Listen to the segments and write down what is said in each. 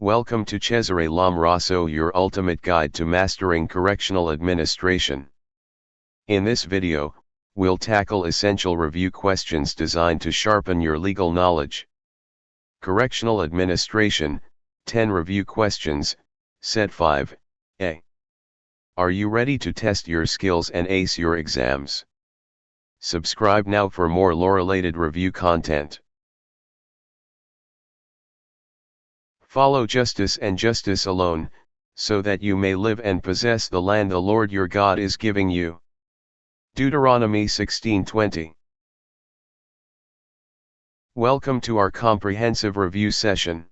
Welcome to Cesare L'Amoroso, your ultimate guide to mastering correctional administration. In this video, we'll tackle essential review questions designed to sharpen your legal knowledge. Correctional Administration, 10 Review Questions, Set 5, A. Are you ready to test your skills and ace your exams? Subscribe now for more law-related review content. Follow justice and justice alone, so that you may live and possess the land the Lord your God is giving you. Deuteronomy 16:20. Welcome to our comprehensive review session.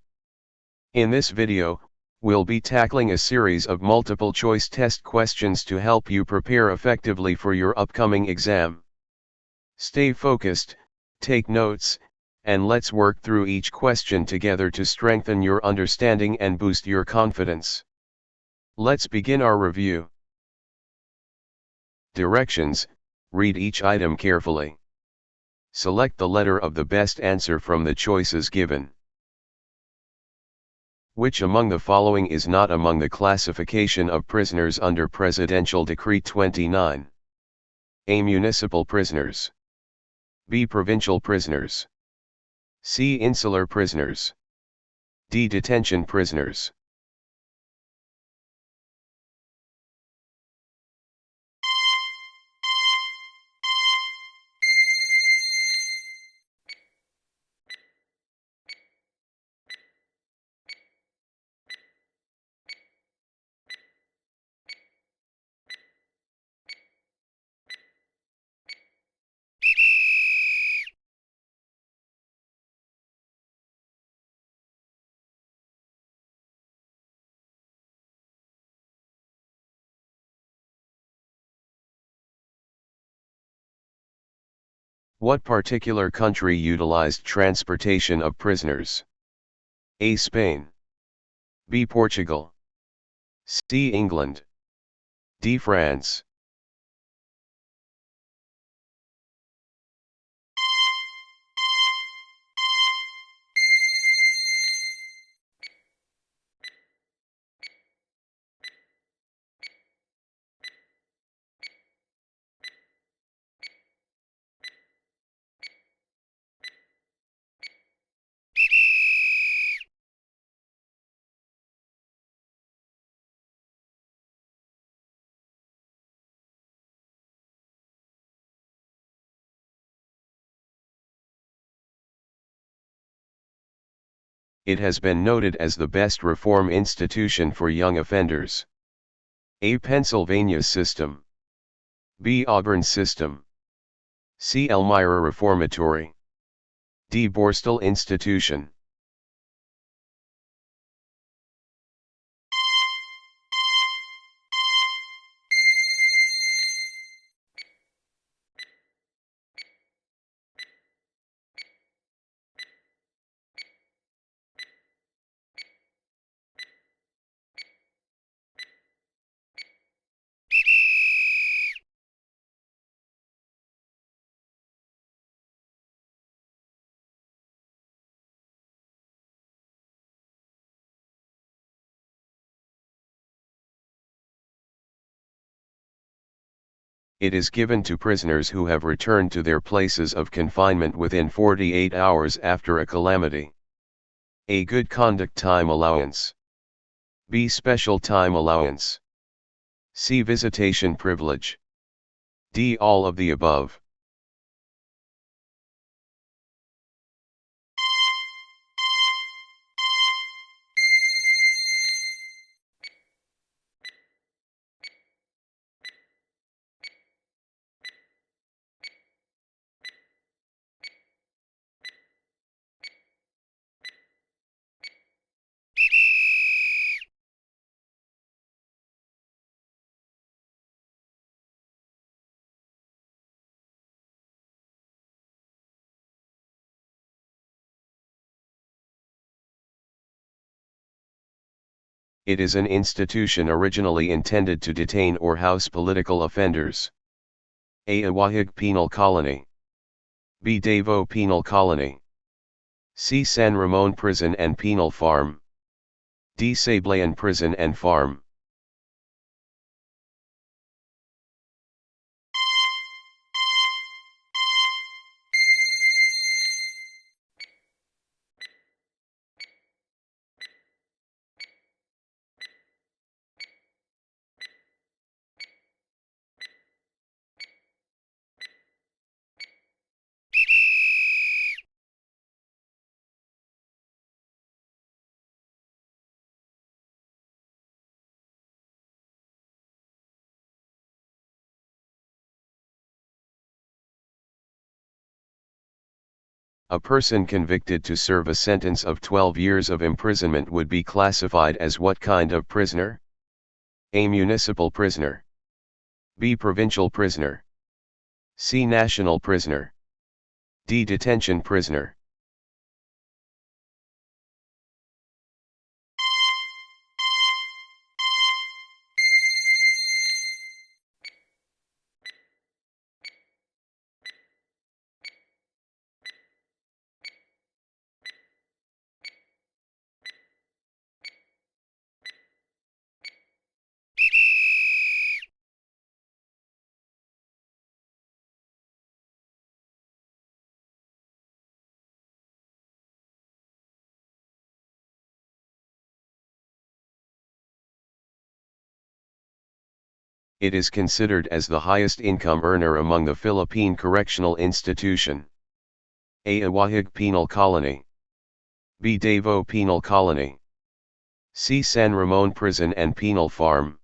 In this video, we'll be tackling a series of multiple choice test questions to help you prepare effectively for your upcoming exam. Stay focused, take notes, and let's work through each question together to strengthen your understanding and boost your confidence. Let's begin our review. Directions: read each item carefully. Select the letter of the best answer from the choices given. Which among the following is not among the classification of prisoners under Presidential Decree 29? A. Municipal prisoners. B. Provincial prisoners. C. Insular prisoners. D. Detention prisoners. What particular country utilized transportation of prisoners? A. Spain. B. Portugal. C. England. D. France. It has been noted as the best reform institution for young offenders. A. Pennsylvania System. B. Auburn System. C. Elmira Reformatory. D. Borstal Institution. It is given to prisoners who have returned to their places of confinement within 48 hours after a calamity. A. Good conduct time allowance. B. Special time allowance. C. Visitation privilege. D. All of the above. It is an institution originally intended to detain or house political offenders. A. Awahig Penal Colony. B. Davao Penal Colony. C. San Ramon Prison and Penal Farm. D. Sablayan prison and farm. A person convicted to serve a sentence of 12 years of imprisonment would be classified as what kind of prisoner? A. Municipal prisoner. B. Provincial prisoner. C. National prisoner. D. Detention prisoner. It is considered as the highest income earner among the Philippine correctional institution. A. Awahig Penal Colony. B. Davao Penal Colony. C. San Ramon Prison and Penal Farm.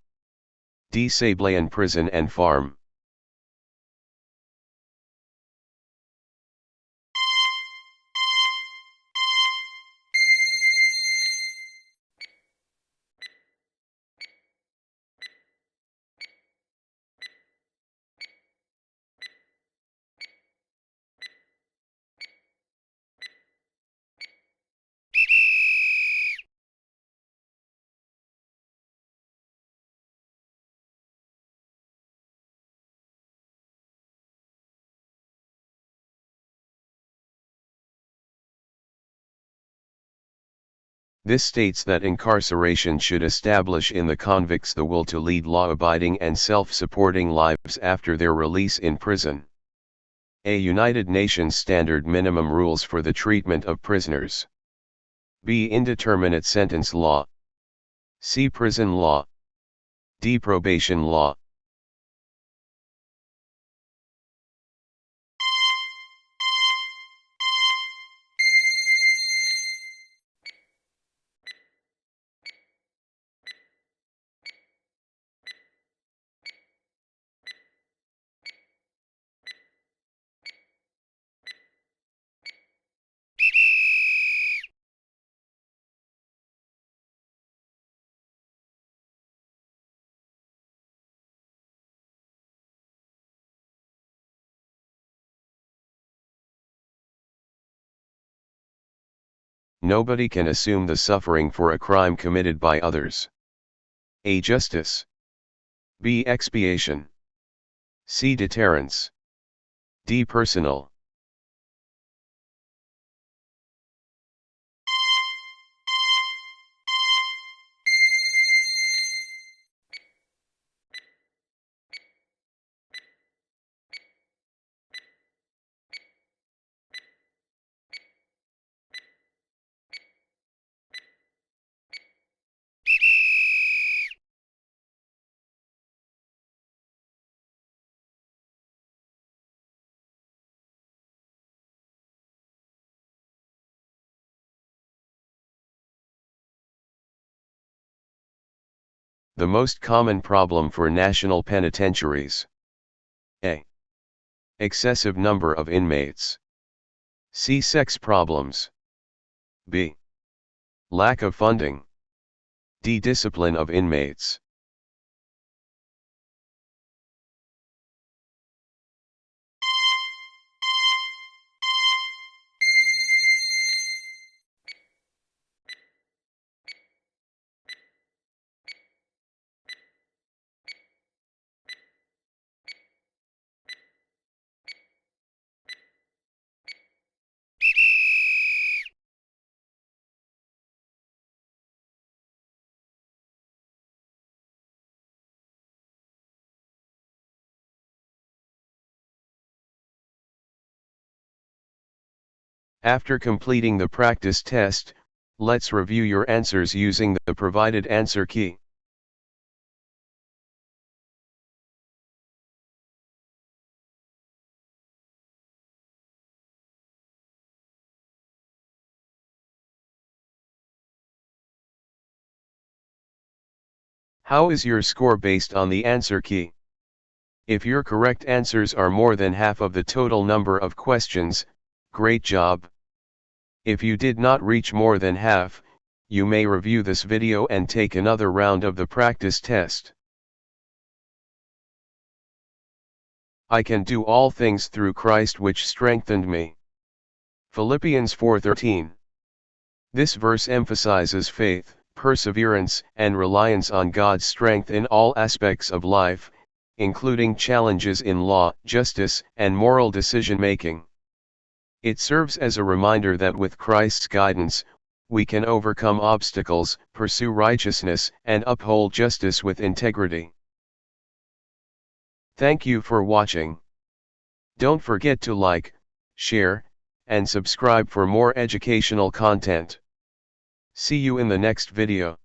D. Sablayan Prison and Farm. This states that incarceration should establish in the convicts the will to lead law-abiding and self-supporting lives after their release in prison. A. United Nations Standard Minimum Rules for the Treatment of Prisoners. B. Indeterminate Sentence Law. C. Prison Law. D. Probation Law. Nobody can assume the suffering for a crime committed by others. A. Justice. B. Expiation. C. Deterrence. D. Personal. The most common problem for national penitentiaries. A. Excessive number of inmates. C. Sex problems. B. Lack of funding. D. Discipline of inmates. After completing the practice test, let's review your answers using the provided answer key. How is your score based on the answer key? If your correct answers are more than half of the total number of questions, great job. If you did not reach more than half, you may review this video and take another round of the practice test. I can do all things through Christ which strengthened me. Philippians 4:13. This verse emphasizes faith, perseverance, and reliance on God's strength in all aspects of life, including challenges in law, justice, and moral decision-making. It serves as a reminder that with Christ's guidance, we can overcome obstacles, pursue righteousness, and uphold justice with integrity. Thank you for watching. Don't forget to like, share, and subscribe for more educational content. See you in the next video.